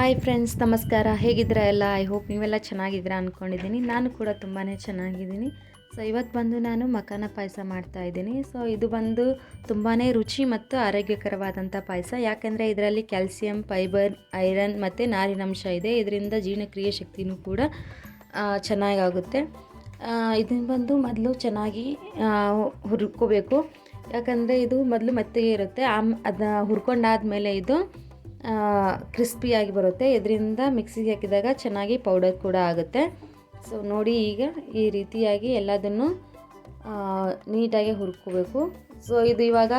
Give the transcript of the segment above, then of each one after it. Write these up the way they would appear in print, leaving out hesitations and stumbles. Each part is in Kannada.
ಹಾಯ್ ಫ್ರೆಂಡ್ಸ್, ನಮಸ್ಕಾರ. ಹೇಗಿದ್ದೀರಾ ಎಲ್ಲ? ಐ ಹೋಪ್ ನೀವೆಲ್ಲ ಚೆನ್ನಾಗಿದ್ದೀರಾ ಅಂದ್ಕೊಂಡಿದ್ದೀನಿ. ನಾನು ಕೂಡ ತುಂಬಾ ಚೆನ್ನಾಗಿದ್ದೀನಿ. ಸೊ ಇವತ್ತು ಬಂದು ನಾನು ಮಖಾನ ಪಾಯಸ ಮಾಡ್ತಾಯಿದ್ದೀನಿ. ಸೊ ಇದು ಬಂದು ತುಂಬಾ ರುಚಿ ಮತ್ತು ಆರೋಗ್ಯಕರವಾದಂಥ ಪಾಯಸ. ಯಾಕೆಂದರೆ ಇದರಲ್ಲಿ ಕ್ಯಾಲ್ಸಿಯಂ, ಫೈಬರ್, ಐರನ್ ಮತ್ತು ನಾರಿನಂಶ ಇದೆ. ಇದರಿಂದ ಜೀರ್ಣಕ್ರಿಯೆ ಶಕ್ತಿನೂ ಕೂಡ ಚೆನ್ನಾಗಾಗುತ್ತೆ. ಇದನ್ನು ಬಂದು ಮೊದಲು ಚೆನ್ನಾಗಿ ಹುರ್ಕೋಬೇಕು. ಯಾಕಂದರೆ ಇದು ಮೊದಲು ಮೆತ್ತಗೆ ಇರುತ್ತೆ. ಅದನ್ನ ಹುರ್ಕೊಂಡಾದಮೇಲೆ ಇದು ಕ್ರಿಸ್ಪಿಯಾಗಿ ಬರುತ್ತೆ. ಇದರಿಂದ ಮಿಕ್ಸಿಗೆ ಹಾಕಿದಾಗ ಚೆನ್ನಾಗಿ ಪೌಡರ್ ಕೂಡ ಆಗುತ್ತೆ. ಸೊ ನೋಡಿ, ಈಗ ಈ ರೀತಿಯಾಗಿ ಎಲ್ಲದನ್ನು ನೀಟಾಗಿ ಹುರ್ಕೋಬೇಕು. ಸೊ ಇದು ಇವಾಗ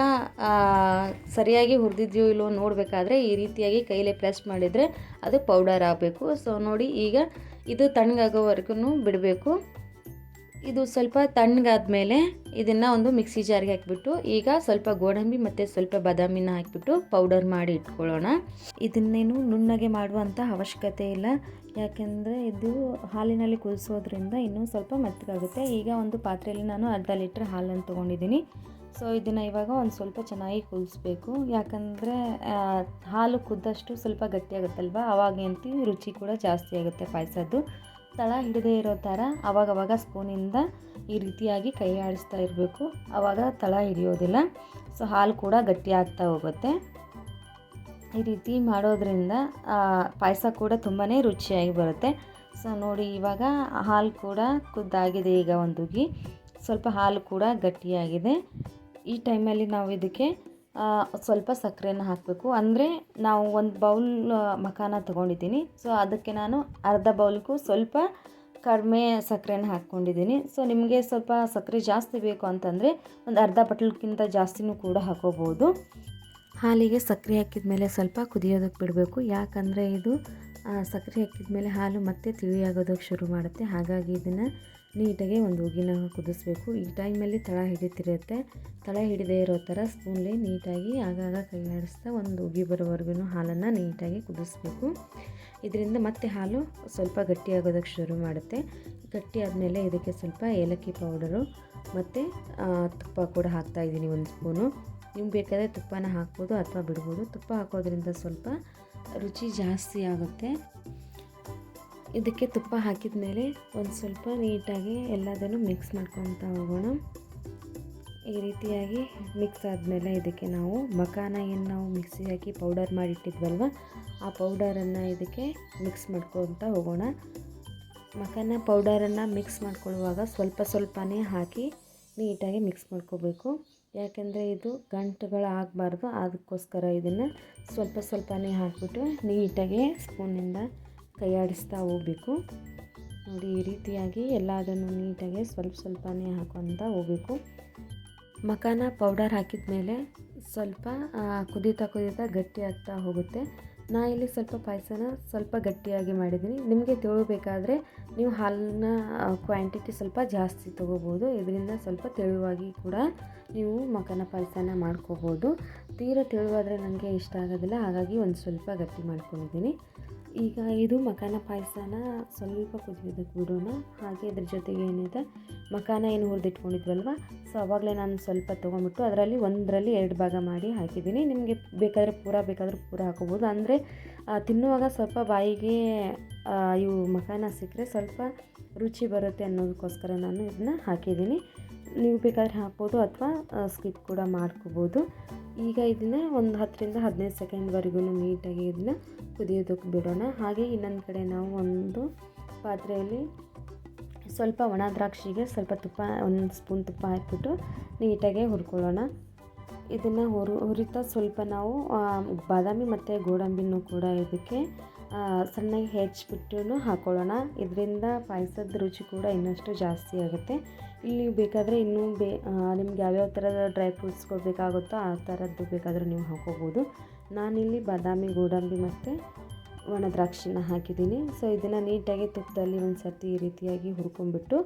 ಸರಿಯಾಗಿ ಹುರಿದಿದೆಯೋ ಇಲ್ಲವೋ ನೋಡಬೇಕಾದ್ರೆ ಈ ರೀತಿಯಾಗಿ ಕೈಲೇ ಪ್ರೆಸ್ ಮಾಡಿದರೆ ಅದು ಪೌಡರ್ ಆಗಬೇಕು. ಸೊ ನೋಡಿ, ಈಗ ಇದು ತಣ್ಣಗಾಗೋವರೆಗೂ ಬಿಡಬೇಕು. ಇದು ಸ್ವಲ್ಪ ತಣ್ಣಗಾದ್ಮೇಲೆ ಇದನ್ನು ಒಂದು ಮಿಕ್ಸಿ ಜಾರಿಗೆ ಹಾಕಿಬಿಟ್ಟು ಈಗ ಸ್ವಲ್ಪ ಗೋಡಂಬಿ ಮತ್ತು ಸ್ವಲ್ಪ ಬಾದಾಮಿನ ಹಾಕಿಬಿಟ್ಟು ಪೌಡರ್ ಮಾಡಿ ಇಟ್ಕೊಳ್ಳೋಣ. ಇದನ್ನೇನು ನುಣ್ಣಗೆ ಮಾಡುವಂಥ ಅವಶ್ಯಕತೆ ಇಲ್ಲ. ಯಾಕೆಂದರೆ ಇದು ಹಾಲಿನಲ್ಲಿ ಕುದಿಸೋದ್ರಿಂದ ಇನ್ನೂ ಸ್ವಲ್ಪ ಮೆತ್ತಗಾಗುತ್ತೆ. ಈಗ ಒಂದು ಪಾತ್ರೆಯಲ್ಲಿ ನಾನು ಅರ್ಧ ಲೀಟ್ರ್ ಹಾಲನ್ನು ತೊಗೊಂಡಿದ್ದೀನಿ. ಸೊ ಇದನ್ನು ಇವಾಗ ಒಂದು ಸ್ವಲ್ಪ ಚೆನ್ನಾಗಿ ಕುದಿಸ್ಬೇಕು. ಯಾಕಂದರೆ ಹಾಲು ಕುದ್ದಷ್ಟು ಸ್ವಲ್ಪ ಗಟ್ಟಿಯಾಗುತ್ತಲ್ವ, ಅವಾಗಂತೂ ರುಚಿ ಕೂಡ ಜಾಸ್ತಿ ಆಗುತ್ತೆ ಪಾಯಸದ್ದು. ತಳ ಹಿಡದೇ ಇರೋ ಥರ ಅವಾಗವಾಗ ಸ್ಪೂನಿಂದ ಈ ರೀತಿಯಾಗಿ ಕೈ ಆಡಿಸ್ತಾ ಇರಬೇಕು. ಆವಾಗ ತಳ ಹಿಡಿಯೋದಿಲ್ಲ. ಸೊ ಹಾಲು ಕೂಡ ಗಟ್ಟಿ ಆಗ್ತಾ ಹೋಗುತ್ತೆ. ಈ ರೀತಿ ಮಾಡೋದ್ರಿಂದ ಪಾಯಸ ಕೂಡ ತುಂಬಾ ರುಚಿಯಾಗಿ ಬರುತ್ತೆ. ಸೊ ನೋಡಿ, ಇವಾಗ ಹಾಲು ಕೂಡ ಕುದ್ದಾಗಿದೆ. ಈಗ ಒಂದುಗಿ ಸ್ವಲ್ಪ ಹಾಲು ಕೂಡ ಗಟ್ಟಿಯಾಗಿದೆ. ಈ ಟೈಮಲ್ಲಿ ನಾವು ಇದಕ್ಕೆ ಸ್ವಲ್ಪ ಸಕ್ಕರೆನ ಹಾಕಬೇಕು. ಅಂದರೆ ನಾವು ಒಂದು ಬೌಲ್ ಮಖಾನ ತೊಗೊಂಡಿದ್ದೀನಿ. ಸೊ ಅದಕ್ಕೆ ನಾನು ಅರ್ಧ ಬೌಲ್ಗೂ ಸ್ವಲ್ಪ ಕಡಿಮೆ ಸಕ್ಕರೆನ ಹಾಕ್ಕೊಂಡಿದ್ದೀನಿ. ಸೊ ನಿಮಗೆ ಸ್ವಲ್ಪ ಸಕ್ಕರೆ ಜಾಸ್ತಿ ಬೇಕು ಅಂತಂದರೆ ಒಂದು ಅರ್ಧ ಬಟ್ಲಕ್ಕಿಂತ ಜಾಸ್ತಿನೂ ಕೂಡ ಹಾಕೋಬೋದು. ಹಾಲಿಗೆ ಸಕ್ಕರೆ ಹಾಕಿದ ಮೇಲೆ ಸ್ವಲ್ಪ ಕುದಿಯೋದಕ್ಕೆ ಬಿಡಬೇಕು. ಯಾಕಂದರೆ ಇದು ಸಕ್ಕರೆ ಹಾಕಿದ ಮೇಲೆ ಹಾಲು ಮತ್ತೆ ತಿಳಿಯಾಗೋದಕ್ಕೆ ಶುರು ಮಾಡುತ್ತೆ. ಹಾಗಾಗಿ ಇದನ್ನು ನೀಟಾಗಿ ಒಂದು ಉಗಿನ ಕುದಿಸ್ಬೇಕು. ಈ ಟೈಮಲ್ಲಿ ತಳ ಹಿಡಿತಿರುತ್ತೆ. ತಳ ಹಿಡಿದೇ ಇರೋ ಥರ ಸ್ಪೂನ್ಲಿ ನೀಟಾಗಿ ಆಗಾಗ ಕೈ ಆಡಿಸ್ತಾ ಒಂದು ಉಗಿ ಬರೋವರೆಗೂ ಹಾಲನ್ನು ನೀಟಾಗಿ ಕುದಿಸ್ಬೇಕು. ಇದರಿಂದ ಮತ್ತೆ ಹಾಲು ಸ್ವಲ್ಪ ಗಟ್ಟಿಯಾಗೋದಕ್ಕೆ ಶುರು ಮಾಡುತ್ತೆ. ಗಟ್ಟಿ ಆದಮೇಲೆ ಇದಕ್ಕೆ ಸ್ವಲ್ಪ ಏಲಕ್ಕಿ ಪೌಡರು ಮತ್ತು ತುಪ್ಪ ಕೂಡ ಹಾಕ್ತಾಯಿದ್ದೀನಿ, ಒಂದು ಸ್ಪೂನು. ನಿಮ್ಗೆ ಬೇಕಾದರೆ ತುಪ್ಪನ ಹಾಕ್ಬೋದು ಅಥವಾ ಬಿಡ್ಬೋದು. ತುಪ್ಪ ಹಾಕೋದ್ರಿಂದ ಸ್ವಲ್ಪ ರುಚಿ ಜಾಸ್ತಿ ಆಗುತ್ತೆ. ಇದಕ್ಕೆ ತುಪ್ಪ ಹಾಕಿದ ಮೇಲೆ ಒಂದು ಸ್ವಲ್ಪ ನೀಟಾಗಿ ಎಲ್ಲದನ್ನು ಮಿಕ್ಸ್ ಮಾಡ್ಕೊತಾ ಹೋಗೋಣ. ಈ ರೀತಿಯಾಗಿ ಮಿಕ್ಸ್ ಆದಮೇಲೆ ಇದಕ್ಕೆ ನಾವು ಮಖಾನ ಏನು ನಾವು ಮಿಕ್ಸಿ ಹಾಕಿ ಪೌಡರ್ ಮಾಡಿಟ್ಟಿದ್ವಲ್ವ, ಆ ಪೌಡರನ್ನು ಇದಕ್ಕೆ ಮಿಕ್ಸ್ ಮಾಡ್ಕೊತಾ ಹೋಗೋಣ. ಮಖಾನ ಪೌಡರನ್ನು ಮಿಕ್ಸ್ ಮಾಡ್ಕೊಳ್ಳುವಾಗ ಸ್ವಲ್ಪ ಸ್ವಲ್ಪನೇ ಹಾಕಿ ನೀಟಾಗಿ ಮಿಕ್ಸ್ ಮಾಡ್ಕೋಬೇಕು. ಯಾಕೆಂದರೆ ಇದು ಗಂಟುಗಳಾಗಬಾರ್ದು. ಅದಕ್ಕೋಸ್ಕರ ಇದನ್ನು ಸ್ವಲ್ಪ ಸ್ವಲ್ಪನೇ ಹಾಕಿಬಿಟ್ಟು ನೀಟಾಗಿ ಸ್ಪೂನಿಂದ ಕೈ ಆಡಿಸ್ತಾ ಹೋಗಬೇಕು. ನೋಡಿ, ಈ ರೀತಿಯಾಗಿ ಎಲ್ಲದನ್ನು ನೀಟಾಗಿ ಸ್ವಲ್ಪ ಸ್ವಲ್ಪನೇ ಹಾಕೊತಾ ಹೋಗಬೇಕು. ಮಖಾನ ಪೌಡರ್ ಹಾಕಿದ ಮೇಲೆ ಸ್ವಲ್ಪ ಕುದೀತಾ ಗಟ್ಟಿ ಆಗ್ತಾ ಹೋಗುತ್ತೆ. ನಾ ಇಲ್ಲಿ ಸ್ವಲ್ಪ ಪಾಯಸನ ಸ್ವಲ್ಪ ಗಟ್ಟಿಯಾಗಿ ಮಾಡಿದ್ದೀನಿ. ನಿಮಗೆ ತೆಳುಬೇಕಾದ್ರೆ ನೀವು ಹಾಲಿನ ಕ್ವಾಂಟಿಟಿ ಸ್ವಲ್ಪ ಜಾಸ್ತಿ ತೊಗೋಬೋದು. ಇದರಿಂದ ಸ್ವಲ್ಪ ತೆಳುವಾಗಿ ಕೂಡ ನೀವು ಮಖಾನ ಪಾಯಸನ ಮಾಡ್ಕೋಬೋದು. ತೀರಾ ತೆಳುವಾದರೆ ನನಗೆ ಇಷ್ಟ ಆಗೋದಿಲ್ಲ. ಹಾಗಾಗಿ ಒಂದು ಸ್ವಲ್ಪ ಗಟ್ಟಿ ಮಾಡ್ಕೊಂಡಿದ್ದೀನಿ. ಈಗ ಇದು ಮಖಾನ ಪಾಯಸನ ಸ್ವಲ್ಪ ಕುದಿಯೋದಕ್ಕೆ ಬಿಡೋಣ. ಹಾಗೆ ಇದ್ರ ಜೊತೆಗೆ ಏನಿದೆ, ಮಖಾನ ಏನು ಹುರಿದಿಟ್ಕೊಂಡಿದ್ವಲ್ವ, ಸೊ ಆವಾಗಲೇ ನಾನು ಸ್ವಲ್ಪ ತೊಗೊಂಬಿಟ್ಟು ಅದರಲ್ಲಿ ಒಂದರಲ್ಲಿ 2 ಭಾಗ ಮಾಡಿ ಹಾಕಿದ್ದೀನಿ. ನಿಮಗೆ ಬೇಕಾದರೆ ಪೂರ ಹಾಕೋಬೋದು. ಅಂದರೆ ತಿನ್ನುವಾಗ ಸ್ವಲ್ಪ ಬಾಯಿಗೆ ಇವು ಮಖಾನ ಸಿಕ್ಕರೆ ಸ್ವಲ್ಪ ರುಚಿ ಬರುತ್ತೆ ಅನ್ನೋದಕ್ಕೋಸ್ಕರ ನಾನು ಇದನ್ನ ಹಾಕಿದ್ದೀನಿ. ನೀವು ಬೇಕಾದರೆ ಹಾಕ್ಬೋದು ಅಥವಾ ಸ್ಕಿಪ್ ಕೂಡ ಮಾಡ್ಕೋಬೋದು. ಈಗ ಇದನ್ನು ಒಂದು 10-15 ಸೆಕೆಂಡ್ವರೆಗೂ ನೀಟಾಗಿ ಇದನ್ನ ಕುದಿಯೋದಕ್ಕೆ ಬಿಡೋಣ. ಹಾಗೆ ಇನ್ನೊಂದು ಕಡೆ ನಾವು ಒಂದು ಪಾತ್ರೆಯಲ್ಲಿ ಸ್ವಲ್ಪ ಒಣ ದ್ರಾಕ್ಷಿಗೆ ಸ್ವಲ್ಪ ತುಪ್ಪ, 1 ಸ್ಪೂನ್ ತುಪ್ಪ ಹಾಕಿಬಿಟ್ಟು ನೀಟಾಗಿ ಹುರ್ಕೊಳ್ಳೋಣ. ಇದನ್ನು ಹುರಿತಾ ಸ್ವಲ್ಪ ನಾವು ಬಾದಾಮಿ ಮತ್ತು ಗೋಡಂಬಿನೂ ಕೂಡ ಇದಕ್ಕೆ ಸಣ್ಣಗೆ ಹೆಚ್ಚಿಬಿಟ್ಟು ಹಾಕ್ಕೊಳ್ಳೋಣ. ಇದರಿಂದ ಪಾಯಸದ ರುಚಿ ಕೂಡ ಇನ್ನಷ್ಟು ಜಾಸ್ತಿ ಆಗುತ್ತೆ. ಇಲ್ಲಿ ಬೇಕಾದರೆ ಇನ್ನೂ ನಿಮ್ಗೆ ಯಾವ್ಯಾವ ಥರದ ಡ್ರೈ ಫ್ರೂಟ್ಸ್ಗಳು ಬೇಕಾಗುತ್ತೋ ಆ ಥರದ್ದು ಬೇಕಾದರೂ ನೀವು ಹಾಕೋಬೋದು. ನಾನಿಲ್ಲಿ ಬಾದಾಮಿ, ಗೋಡಂಬಿ ಮತ್ತು ಒಣ ದ್ರಾಕ್ಷಿನ ಹಾಕಿದ್ದೀನಿ. ಸೊ ಇದನ್ನು ನೀಟಾಗಿ ತುಪ್ಪದಲ್ಲಿ ಒಂದು ಸರ್ತಿ ಈ ರೀತಿಯಾಗಿ ಹುರ್ಕೊಂಡ್ಬಿಟ್ಟು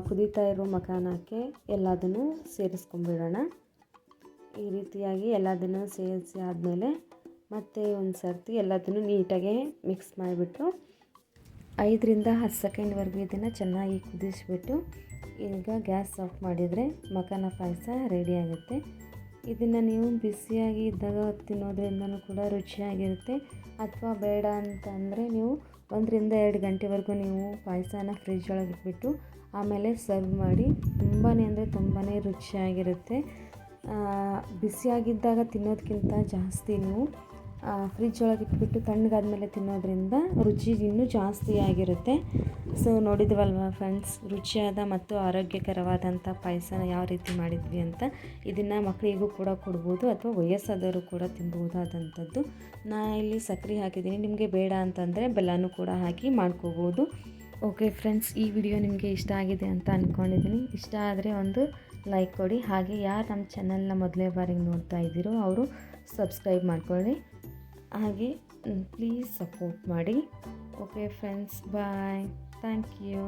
ಕುದೀತಾ ಇರೋ ಮಖಾನಕ್ಕೆ ಎಲ್ಲದನ್ನು ಸೇರಿಸ್ಕೊಂಡ್ಬಿಡೋಣ. ಈ ರೀತಿಯಾಗಿ ಎಲ್ಲದನ್ನು ಸೇರಿಸಿ ಆದಮೇಲೆ ಮತ್ತೆ ಒಂದು ಸರ್ತಿ ಎಲ್ಲದನ್ನು ನೀಟಾಗಿ ಮಿಕ್ಸ್ ಮಾಡಿಬಿಟ್ಟು 5-10 ಸೆಕೆಂಡ್ವರೆಗೂ ಇದನ್ನು ಚೆನ್ನಾಗಿ ಕುದಿಸ್ಬಿಟ್ಟು ಈಗ ಗ್ಯಾಸ್ ಆಫ್ ಮಾಡಿದರೆ ಮಖಾನ ಪಾಯಸ ರೆಡಿ ಆಗುತ್ತೆ. ಇದನ್ನು ನೀವು ಬಿಸಿಯಾಗಿ ಇದ್ದಾಗ ತಿನ್ನೋದ್ರಿಂದನೂ ಕೂಡ ರುಚಿಯಾಗಿರುತ್ತೆ. ಅಥವಾ ಬೇಡ ಅಂತಂದರೆ ನೀವು 1-2 ಗಂಟೆವರೆಗೂ ನೀವು ಪಾಯಸನ ಫ್ರಿಜ್ ಒಳಗೆ ಇಟ್ಬಿಟ್ಟು ಆಮೇಲೆ ಸರ್ವ್ ಮಾಡಿ. ತುಂಬಾ ಅಂದರೆ ತುಂಬಾ ರುಚಿಯಾಗಿರುತ್ತೆ. ಬಿಸಿಯಾಗಿದ್ದಾಗ ತಿನ್ನೋದಕ್ಕಿಂತ ಜಾಸ್ತಿ ನೀವು ಫ್ರಿಜ್ ಒಳಗೆ ಇಟ್ಬಿಟ್ಟು ತಣ್ಣಗಾದ್ಮೇಲೆ ತಿನ್ನೋದ್ರಿಂದ ರುಚಿ ಇನ್ನೂ ಜಾಸ್ತಿ ಆಗಿರುತ್ತೆ. ಸೊ ನೋಡಿದ್ವಲ್ವ ಫ್ರೆಂಡ್ಸ್, ರುಚಿಯಾದ ಮತ್ತು ಆರೋಗ್ಯಕರವಾದಂಥ ಪಾಯಸನ ಯಾವ ರೀತಿ ಮಾಡಿದ್ವಿ ಅಂತ. ಇದನ್ನು ಮಕ್ಕಳಿಗೂ ಕೂಡ ಕೊಡ್ಬೋದು ಅಥವಾ ವಯಸ್ಸಾದವರು ಕೂಡ ತಿನ್ಬಹುದಾದಂಥದ್ದು. ಇಲ್ಲಿ ಸಕ್ಕರೆ ಹಾಕಿದ್ದೀನಿ, ನಿಮಗೆ ಬೇಡ ಅಂತಂದರೆ ಬೆಲ್ಲನೂ ಕೂಡ ಹಾಕಿ ಮಾಡ್ಕೋಬೋದು. ಓಕೆ ಫ್ರೆಂಡ್ಸ್, ಈ ವಿಡಿಯೋ ನಿಮಗೆ ಇಷ್ಟ ಆಗಿದೆ ಅಂತ ಅಂದ್ಕೊಂಡಿದ್ದೀನಿ. ಇಷ್ಟ ಆದರೆ ಒಂದು ಲೈಕ್ ಕೊಡಿ. ಹಾಗೆ ಯಾರು ನಮ್ಮ ಚಾನಲ್ನ ಮೊದಲೇ ಬಾರಿಗೆ ನೋಡ್ತಾ ಇದ್ದೀರೋ ಅವರು ಸಬ್ಸ್ಕ್ರೈಬ್ ಮಾಡ್ಕೊಳ್ಳಿ. ಹಾಗೆ ಪ್ಲೀಸ್ ಸಪೋರ್ಟ್ ಮಾಡಿ. Okay friends, bye. Thank you.